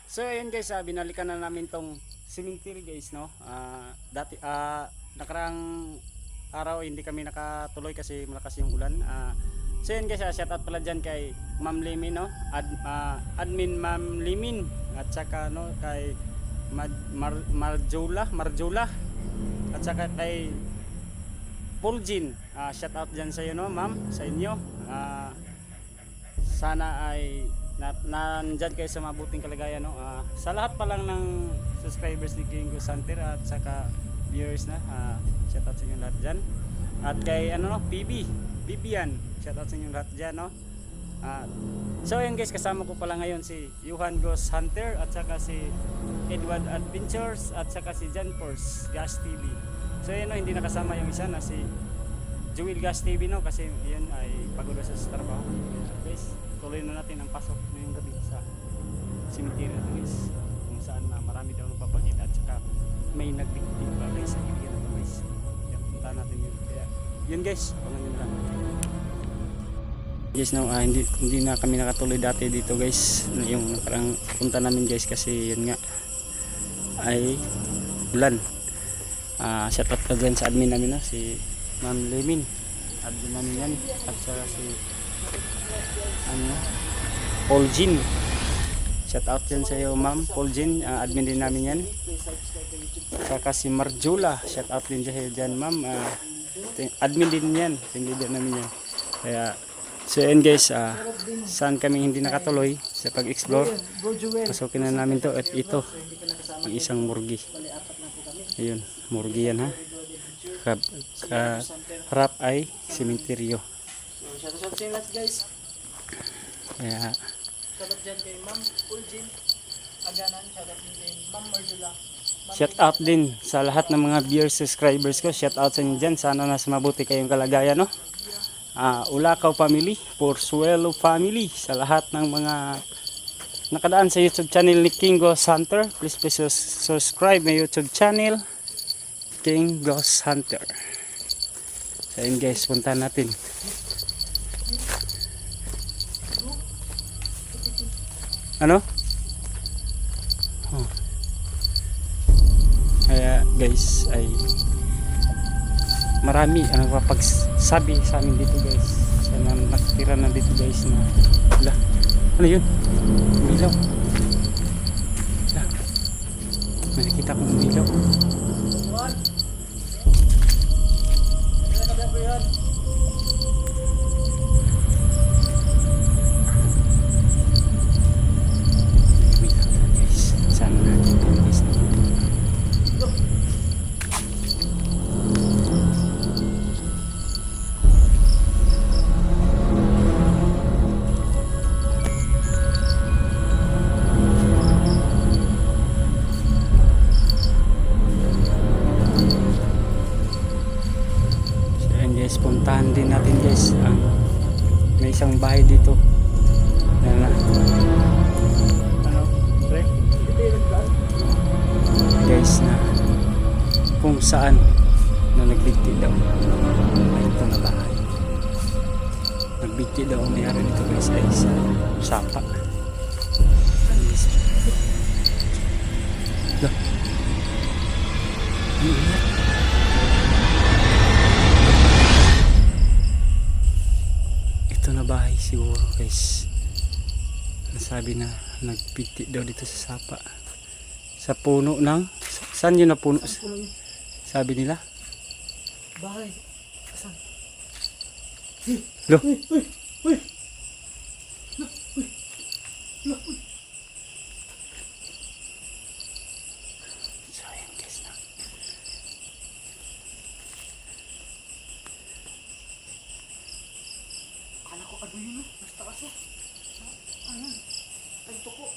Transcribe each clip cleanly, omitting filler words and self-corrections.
So ayun guys, binalikan na namin tong cemetery guys, no. Dati nakarang araw hindi kami nakatuloy kasi malakas yung ulan. So ayun guys, shout out pala dyan kay Ma'am Limin, no. Admin Ma'am Limin at saka no kay Marjola at saka kay Pauljean. Shout out dyan sa iyo, no ma'am, sa inyo. Sana ay nandyan kayo sa mabuting kalagayan, no. Sa lahat pa lang ng subscribers ni King Ghost Hunter at saka viewers na, shout out sa inyo lahat dyan. At kay ano, no, Bibian, shout out sa inyo lahat dyan, no. So ayun guys, kasama ko pala ngayon si Johan Ghost Hunter at saka si Edward Adventures at saka si John Force Gas TV. So ayun, no, hindi nakasama yung isa na si Jewel Gas TV, no, kasi yun ay pagod sa trabaho. Guys, tuloy na natin ang pasok ngayong gabi sa cemetery na guys, kung saan marami daw nagpapakita at saka may nagbigting pa guys sa gilid na guys. Yan, punta natin yun. Kaya yun guys, abangan nyo lang guys, no. Hindi na kami nakatuloy dati dito guys, yung nakarang punta namin guys, kasi yun nga ay ulan. Shout out ka dyan sa admin namin, no, si Ma'am Lemin, admin namin yan, at saka si Pauljean. Shout out dyan sa iyo Ma'am Pauljean, admin din namin yan. Saka si Marjola, shout out din dyan Ma'am, admin din yan, team leader namin yan. Kaya so yun guys, saan kami hindi nakatuloy sa pag-explore, pasukin na namin to. At ito ang isang murgi, ayun, murgi yan ha. Harap ay sementeryo. Shoutout sa lahat guys. Kaya Shoutout dyan kay Ma'am Pauljean Aganan. Shoutout din kay Ma'am Marjola. shout out din sa lahat ng mga viewers, subscribers ko. Shout out sa inyo dyan. Sana nasa mabuti kayong kalagayan, no. Ulakaw family, Porsuelo family, sa lahat ng mga nakadaan sa YouTube channel ni King Ghost Hunter, please subscribe my YouTube channel King Ghost Hunter. So yun guys, puntahan natin. Ano? Kaya guys ay marami ang papagsabi sa amin dito guys. Sana nakatira na dito guys na wala. Ano yun? Umilaw. Wala. May nakita kong umilaw. Puntahan din natin guys may isang bahay dito na ano pre? Guys, na kung saan na nagbigti daw ay ito na bahay. Nagbigti daw ang mayari dito guys ay sa sapa. Na bahay siguro guys. Nasabi na nagpiti daw dito sa sapa, sa puno ng saan yun na puno? Sabi nila bahay. Asan? Lo. So ayan guys na. Akala ko ano yun, basta kaso. Ayan, ang tuko.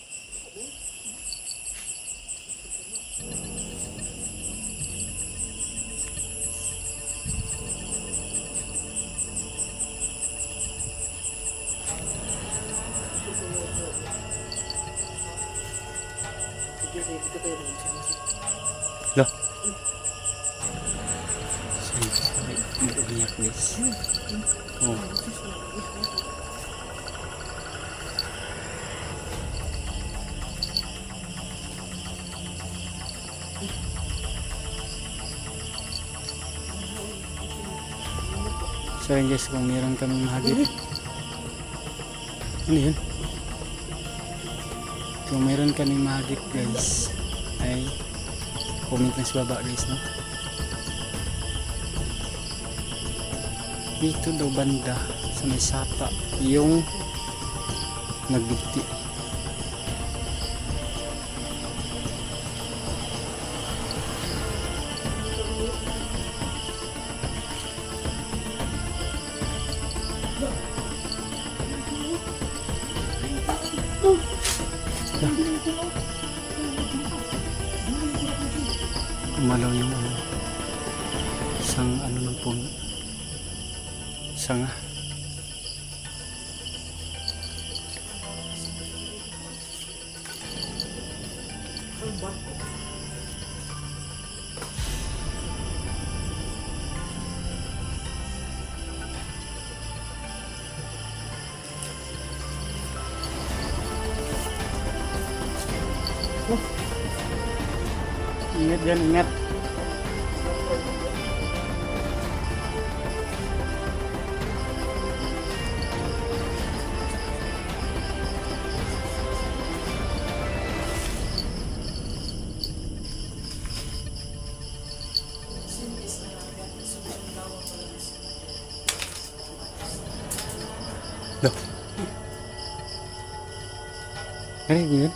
Lo. May umiyak guys. Oh. So yun guys, kung meron kaming mahagip. Ano yun? Kung meron kaming mahagip guys, ay comment lang sa baba guys, no? Dito daw banda sa may sapa yung nagbigti. Kumalaw yung ano, isang ano ng puno, sanga. Ingat dyan, ingat. Loh. Ano yun?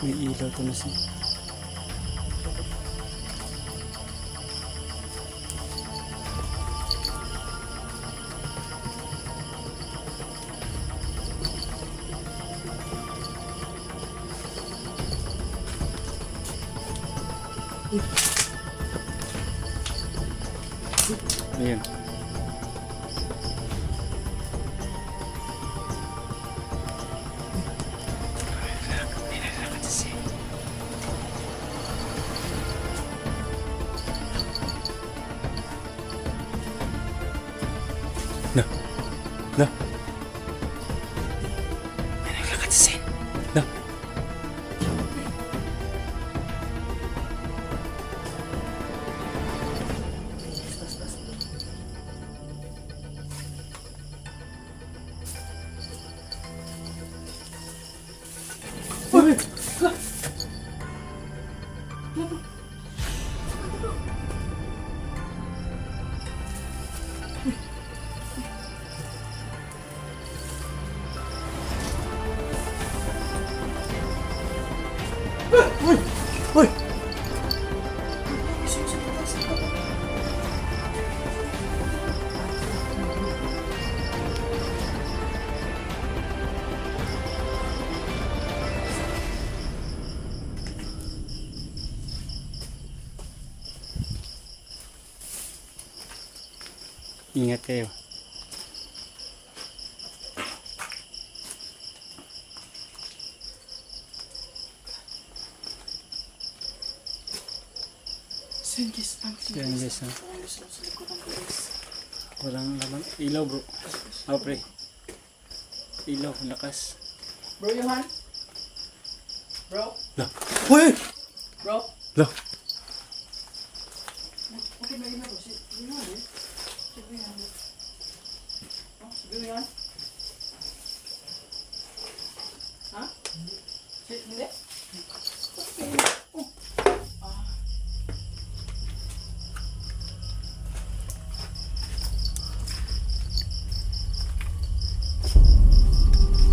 May ilaw to na siya. Ayan. No. No. May naglakad sa sin. No. Uy! Ingat kayo. Yan guys, ha? Walang laman. Ilaw bro. Oh pre. Ilaw, lakas. Bro, Johan? Bro? Lah. Uy! Bro? Lah. Okay, may ina bro. Si Johan eh. Si Johan. Oh, si Johan? Ha? Si, hindi? Okay. Oh. Ah.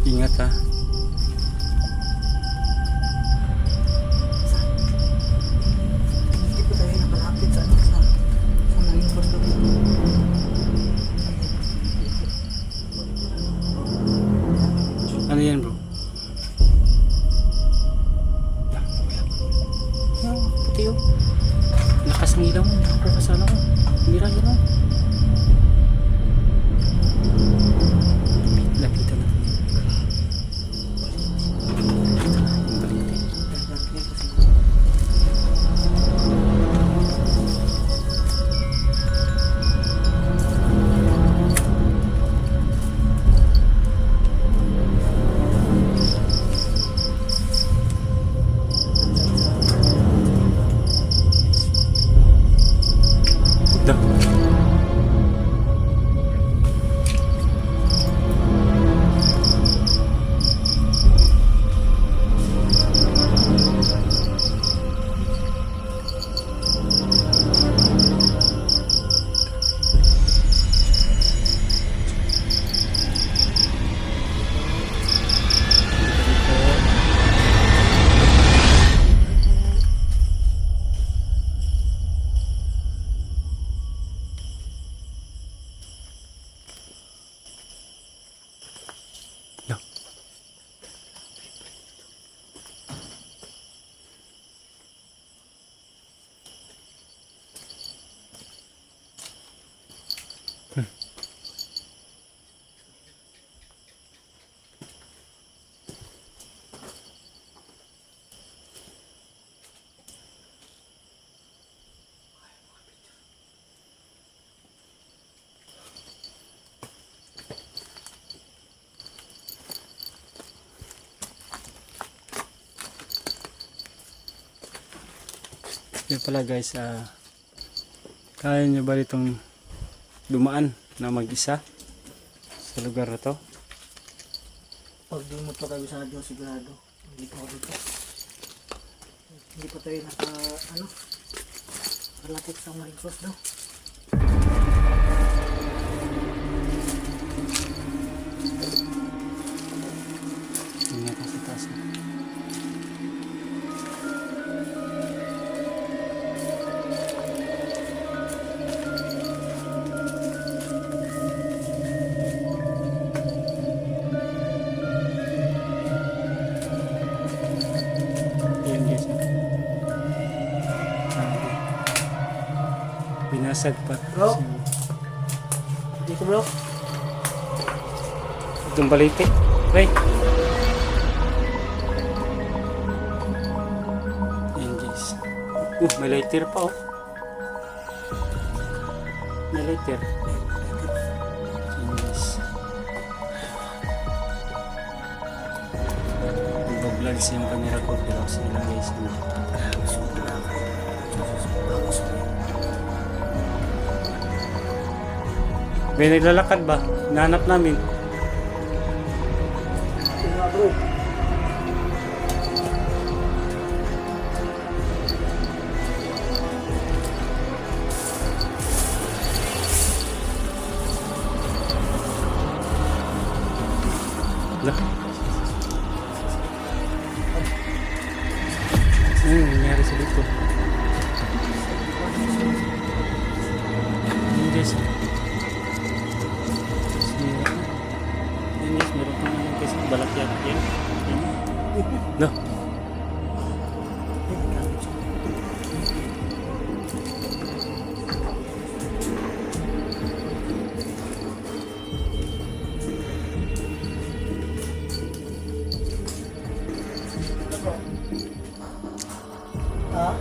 Ingat ha. Hindi ko tayo nakalapit sa ano sa nanging bundok. Ano yan bro? Oh, puti oh. Lakas ng ilaw mo. Nakapokus ano ko. Mira yun oh. Lapitan natin. Yung balikin. Kaya pala guys, kaya nyo ba itong dumaan na mag-isa sa lugar na to? Pag di mo to kabisado, sigurado. Hindi pa ako dito. Hindi pa tayo nakalapit sa Marine Cross daw. Tingnan ka sa taas. Ayan guys. Binasag pa. Bro? Dito bro? Itong balite. Right. Ayan guys. May lighter pa oh. May lighter. Ayan guys. Nagbablog siya yung camera ko pero sila lang guys. May naglalakad ba? Nahanap namin. Ito nga bro. Lah. Ano yung nangyari sa dito? Ayan guys. Ayan guys, meron pang ano guys, balat yan. Ayan. No. Ha?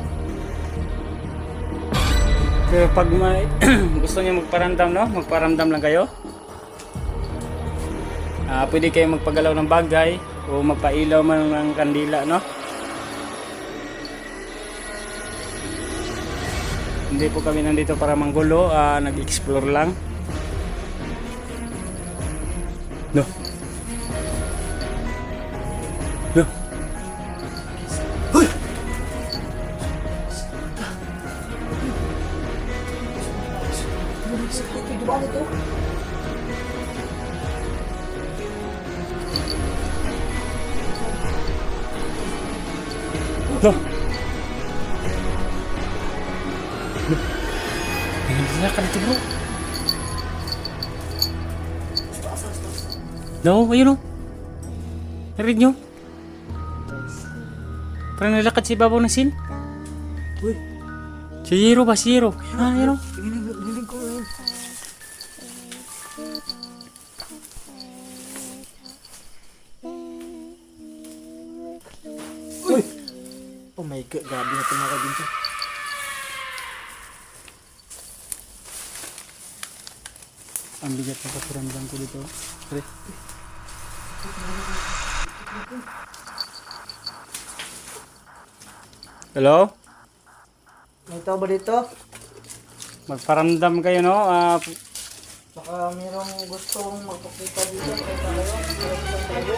Pero pag may gusto niyo magparamdam, no? Magparamdam lang kayo. Pwede kayo magpagalaw ng bagay o magpailaw man ng kandila, no? Hindi po kami nandito para manggulo, nag-explore lang. No. No. Hoy! Ito ba ito? No. No. Hindi ka dito, bro. No, ayun o. Narinig nyo? Parang nalakad si Babaw ng sin. Uy! Si Hiro ba? Si Hiro. Ayun o. Hiling ko yun. Uy! Oh my God, grabe na tumakad dito. Ang bigat na pakiramdam ko dito. Pre. Hello? May tao ba dito? Magparamdam kayo, no? Baka mayroong gustong magpakita dito. Kaya tayo.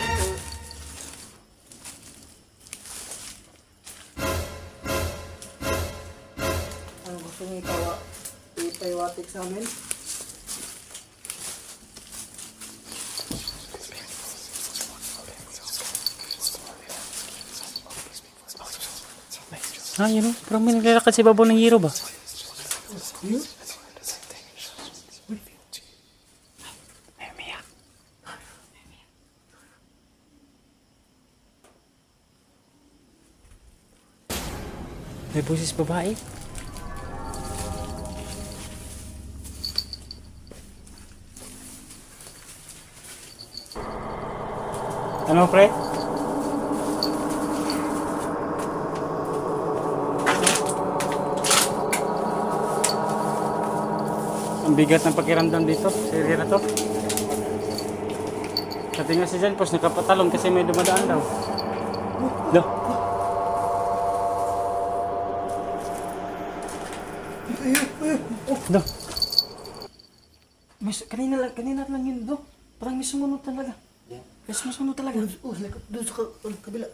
Ano gusto niyo ipaiwatik sa amin? Yun o. Parang may naglalakad si Babaw ng Hiro ba? Yun? Ay, umiyak. May boses babae. Ano, pre? Ang bigat ng pakiramdam dito sa area na to. Pati nga si Jan Pos nakapatalon kasi may dumadaan daw. No. Do. Kanina lang yun, bro. Parang may sumunod talaga. May sumunod talaga. Doon sa kabila.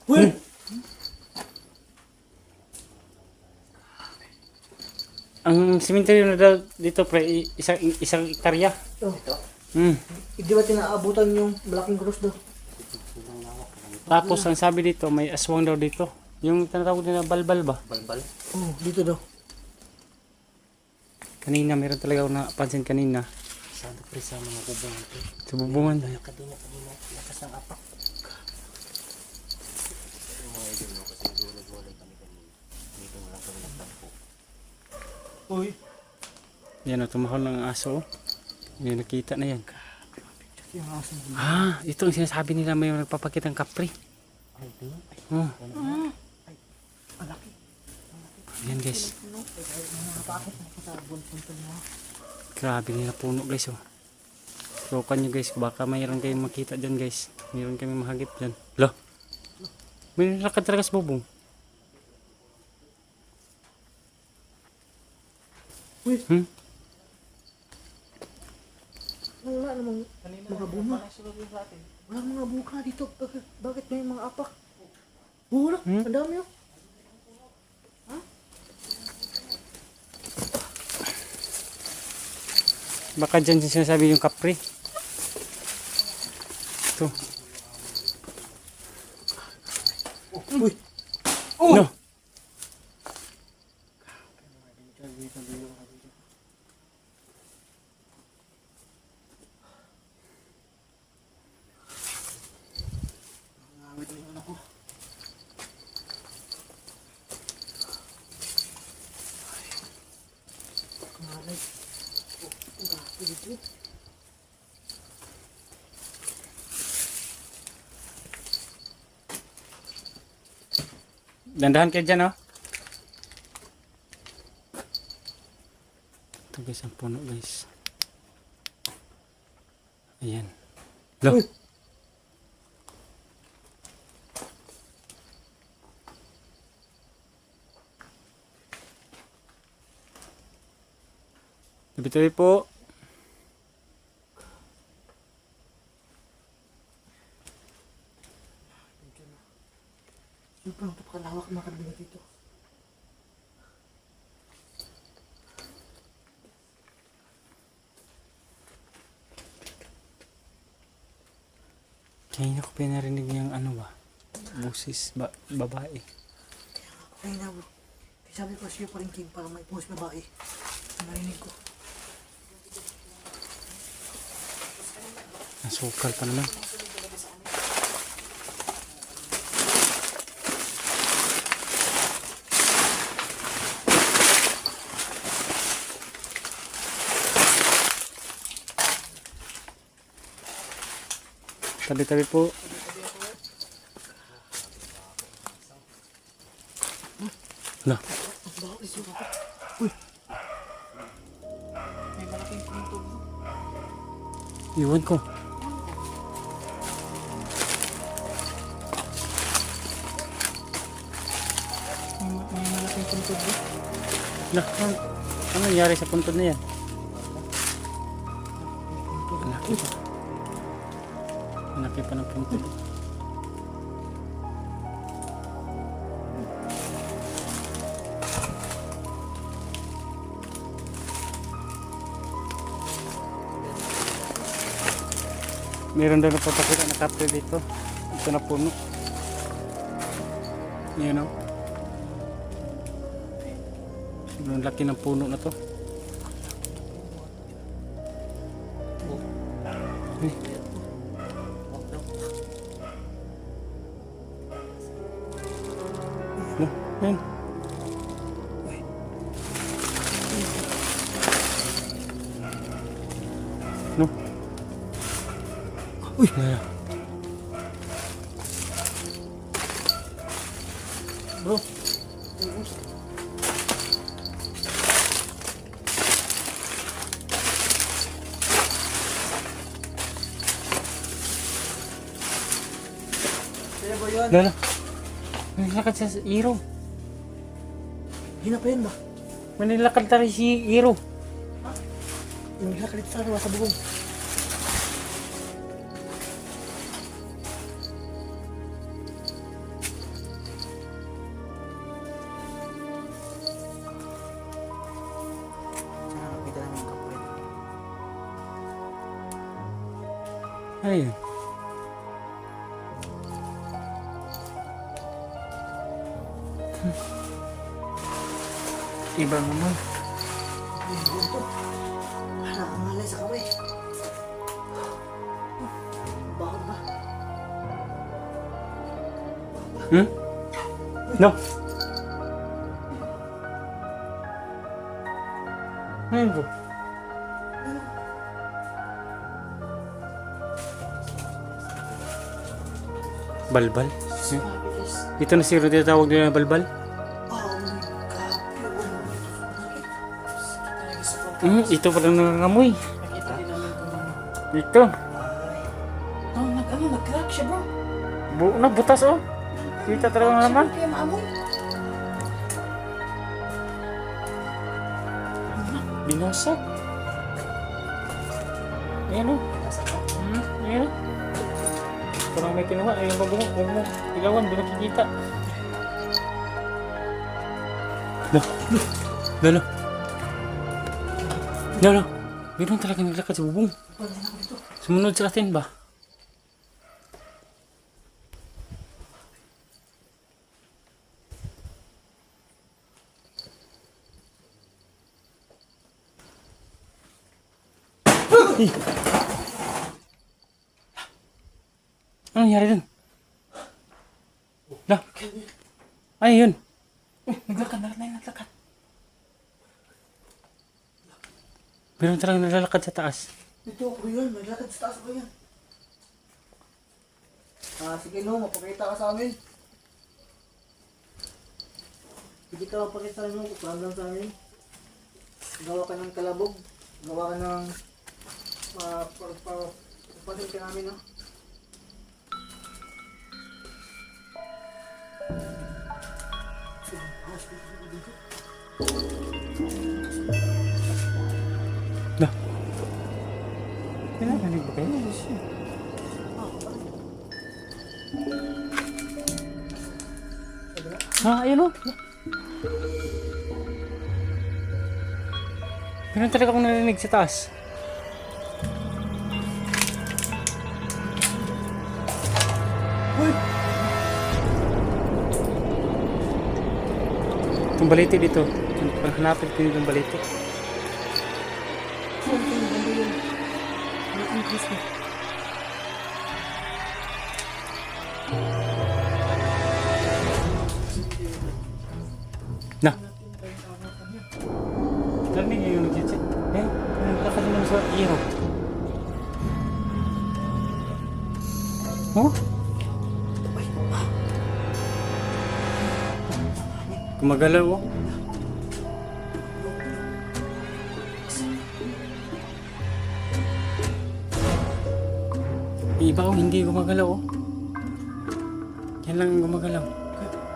Uy! Ang cemetery na daw dito pre, isang hektarya. Oh. Hmm. Hindi ba tinaabutan yung malaking cross daw? Tapos ang sabi dito, may aswang daw dito. Yung tinatawag nila balbal ba? Oh, dito daw. Kanina, meron talaga ako napansin kanina. Sana pre sa mga bubong ito. Sa bubungan. Kadina, lakas ng apak. Yung mga idol mo kasi nagulog-gulog kami kanina. Dito mo lang kami nagtampo. Uy. Yan o, tumahol ng aso. May nakita na yan. Yung aso. Ah, ito ang sinasabi nila may nagpapakita ng kapre. Ay, doon. Oh, Ang laki. yan guys. Nakapakit na sa punto mo. Grabe nila puno guys oh. Lokan nyo guys, baka mayroon kayong makita dyan guys. Mayroon kami mahagip dyan. Lo! May nilakad talaga sa bubong. Uy. Hmm? Wala namang mga bunga. Wala mga bunga dito. Bakit may mga apak? Wala. Ang dami yun. Baka dyan yung sinasabi yung kapre. Ito. Uy. No! Ngawit na yung anak ko. Kangalay. Ang gato dito. Dandahan kayo dyan oh. Ito guys ang puno guys. Ayan. Lo! Uy. Tabi-tabi po. Sobrang pakalawak mga kabila dito. Kaya ako pinarinig niyang ano ba? Busis babae. Ay na bro. Sabi ko siya pa rin king para may post babae. Narinig ko. Nasukal pa naman. Tabi-tabi po. Lah, Uy. May malaking punto. iwan ko. May malaking punto bro. Lah, ano nangyari sa puntod na yan? Ang laki pa. Ang laki pa ng puntod. Meron daw na patakita na kapre dito. Ito na puno. Yan o. Ang laki ng puno na to. Ay. Lah, yan. No. Uy. Ayan. Bro. Kaya ba yun? Lala. May lakad sa iro. Hina pa yan ba? May nilakad tayo si Hero. Yung lakad dito sa bubong. Sana makita namin yung kapatid. Ayun. Iba naman. Yung gunto. Nakakangalay sa kamay. Bakit ba? Hmm? No. Ayun po. Balbal? Fabulous. Ito na si Rudy tawag nila na balbal? Oh my God. Ito pala nangangamoy. Nakita din namin kung ano. Ito. Oh, nag-crack siya bro. Buo na, butas oh. Kita talaga nga naman. Kaya maamoy. Binasag. Ayan oh. Ayan oh. Parang may kinuha. Ayun ba bungo? Huwag mo ilawan. Doon nakikita. Lalo. Lalo. Meron talaga naglakad sa bubong. Sumunod sa atin ba? Eh. Ano nangyari dun? Lah. Ano yun? Naglakad. Meron talagang naglalakad sa taas. Ito ako yun. Naglakad sa taas ako yan. Sige no, mapakita ka sa amin. Hindi ka mapakita sa amin, kukulang lang sa amin. Gawa ka ng kalabog. Gawa ka ng papasin ka namin, no? Lah. Pinaganig ba kayo? Ayun o. Meron talaga akong narinig sa taas. Itong baliti dito. Hanapin ko yung baliti. Na. Narinig niyo yung nag-chat. Eh, naglalakad naman sa iyo. Oh? Gumagalaw oh. Iba oh, hindi gumagalaw oh. Yan lang ang gumagalaw.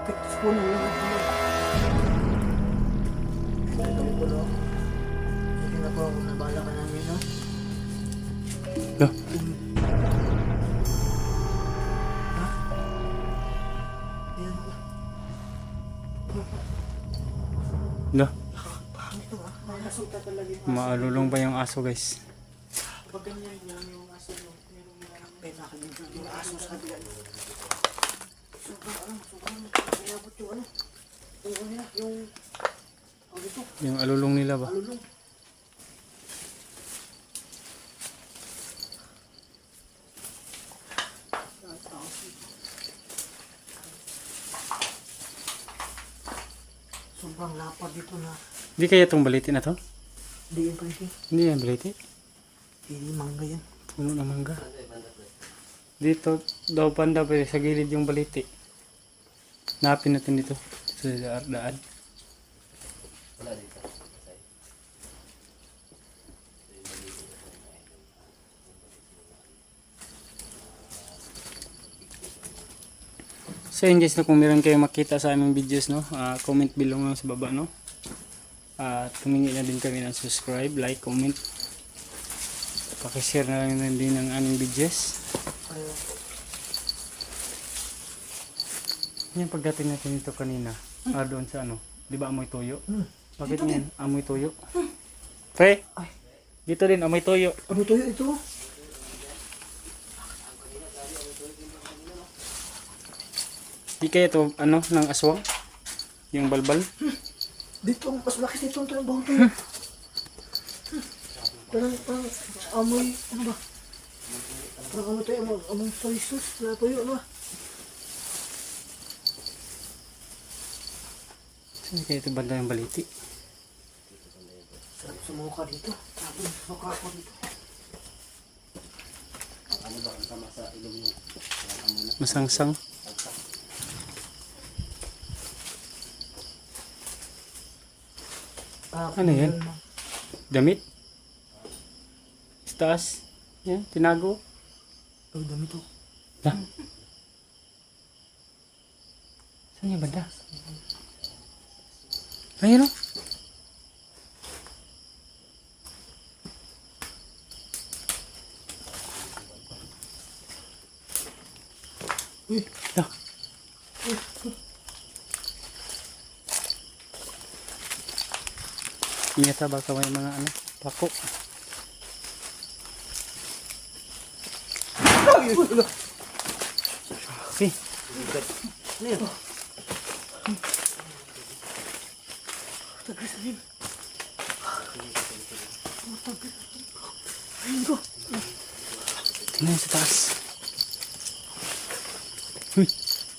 Kaktis po na lang. Kami po, no? Sige na po, nabala ka namin, no? Lah. Ayan, Lah. pangit to, ah. Nakasuta talaga yung Maalulong ba yung aso guys? pag ganyan lang yung aso, no? May nakalimutan yung aso sa bilan. Sobrang mayabot yung ano. Yung ano nila, yung ano ito, Yung alulong nila ba? alulong. Sobrang lapad dito na. Hindi kaya itong baliti na to? Hindi yan pwede. Hindi yan baliti. Hindi mangga yan. Puno ng mangga. Dito daw banda pero sa gilid yung baliti. Napin natin dito sa daan. Wala dito. So yun guys, no, kung meron kayo makita sa aming videos, no, comment below nga sa baba, no. At humingi na din kami ng subscribe, like, comment. Pakishare na lang din ang aming videos. Ayun. Yung pagdating natin dito kanina, doon sa ano, di ba amoy tuyo? Bakit Dito yan? Amoy tuyo? Pre, Ay. dito din amoy tuyo. Ano to yun? Ito? Di kaya to ano, ng aswang? Yung balbal? Dito, mas laki dito ang bahong to. Parang amoy, ano ba? Parang amoy tayo, amoy soy sauce na tuyo, ano ba? Saan kaya ito banda yung baliti? Sarap sumuka dito. Sabi, sumuka ako dito. Ano ba ang sama sa ilong mo? Ang amo na. Masangsang. Ano yan? Damit? Taas? Yan, tinago. Oh, dami to. Ha? Saan yung banda? Ayun o. Uy, Da. Ingat ha, baka may mga ano, pako. ay, ulo. Okay. Ano yan? Tagis na yun. Ayun ko. Tingnan sa taas. Uy,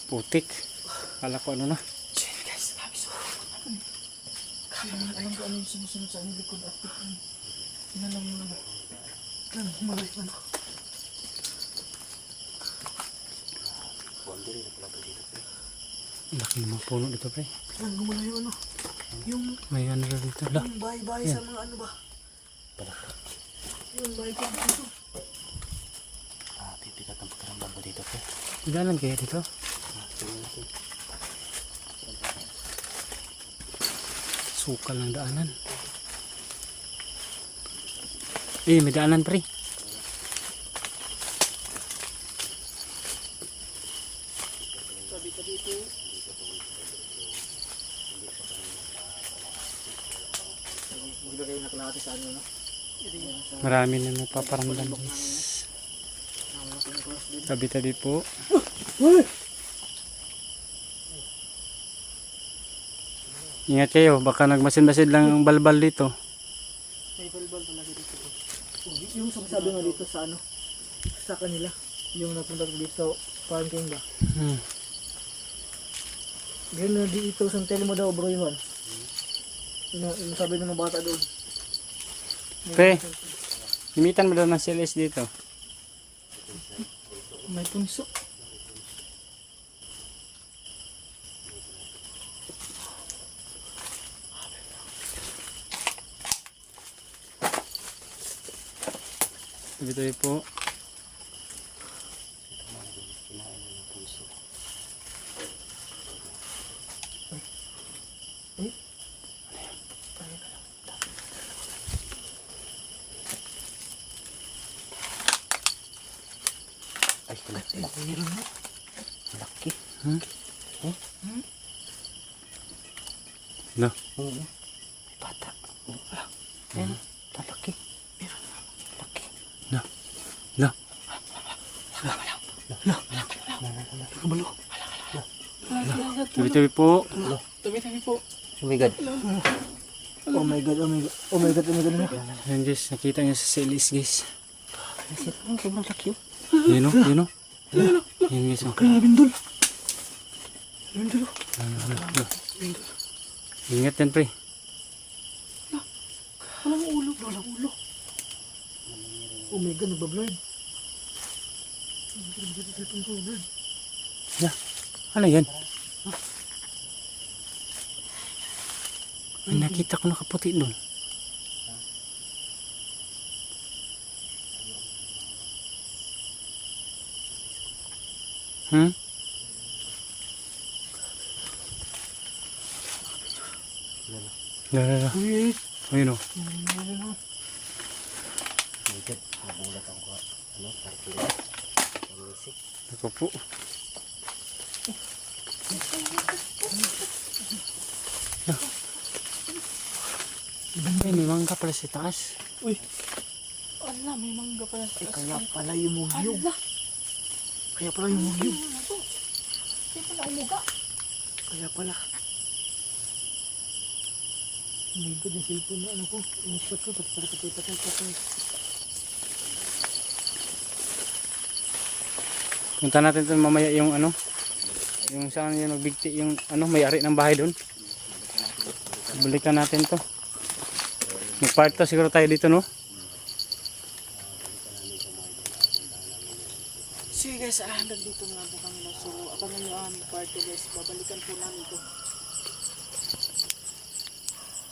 putik. Kala ko ano na. Guys, habis ko. Alam ko ano yung sumusunod sa aming likod at inalam mo na. Ano, humalit na. Boundary na pala to dito. Pre. Laki ng mga puno dito, pre. Yan, gumula yung ano. Yung May ano na dito. La. bahay-bahay sa mga ano ba? Palaka. Yung bahay ko dito. Pipikat ang pagkaramdam ko dito. Pre. Dalan kaya dito? Tingnan natin. Sukal ng daanan. Eh, may daanan, pre. Tabi-tabi ito. Hindi ba kayo nakalahati sa ano, no? Marami na napaparamdam, guys. Tabi-tabi po. Uy! Ingat kayo, baka nagmasid-masid lang ang balbal dito. May balbal talaga dito. Yung sinasabi nga dito sa ano, sa kanila, yung napunta dito, parking ba? Hmm. Ganyan na dito sa tele mo daw, bro Iwan. Yung sabi ng mga bata doon. Pre, imitan mo daw ng CLS dito. May punso. Tabi-tabi po. Ay, Meron na. laki. No. Oo. Bata. Wala. Ayan. Talaki. Meron na. Laki. No. No. Kabalo. Tabi-tabi po. Tabi-tabi po. Oh my God. Oh my god, oh my god. Oh my god, oh my god. Ayan guys, nakita niyo sa CLS guys. Sobrang laki. Yun o, yun o. Yun guys o. Kaya bindol. Bindol. Ingat yan pre. Walang ulo. Walang ulo. Oh my god, nagbablurred. Yeah. Ano yan? May nakita ko nakaputi doon. Hmm? Dala. Uy, Ayun o. Dito, nagulat ako ka. Ano, tarpila. Pag-isip. Ako po. Ay, may mangga pala sa taas. uy. Ala, may mangga pala. Kaya pala yung mugyog. Ala, Kaya pala yung mugyog. ano na to? Hindi pa na umuga. Kaya pala. Oh my God, yung cellphone na ano ko. Yung spot ko, patay. Punta natin ito mamaya yung ano. Yung saan yung nagbigti, yung ano, may-ari ng bahay doon. Balikan natin to. Magparta siguro tayo dito, no? Sige guys, nandito na po kami na. So, abangan nyo ang party guys. Babalikan po namin ito.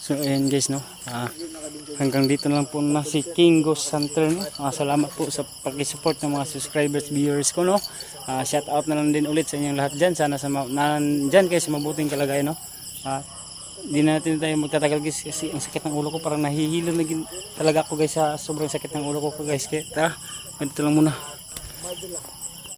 So ayan guys, no, hanggang dito na lang po na si King Ghost Hunter, no? Salamat po sa pag-support ng mga subscribers, viewers ko, no. Shout out na lang din ulit sa inyong lahat dyan. Sana nandyan kayo sa mabuting kalagayan, no. Hindi na natin tayo magtatagal guys kasi ang sakit ng ulo ko, parang nahihilo na talaga ako guys sa sobrang sakit ng ulo ko guys. Kaya tara, ganito lang muna.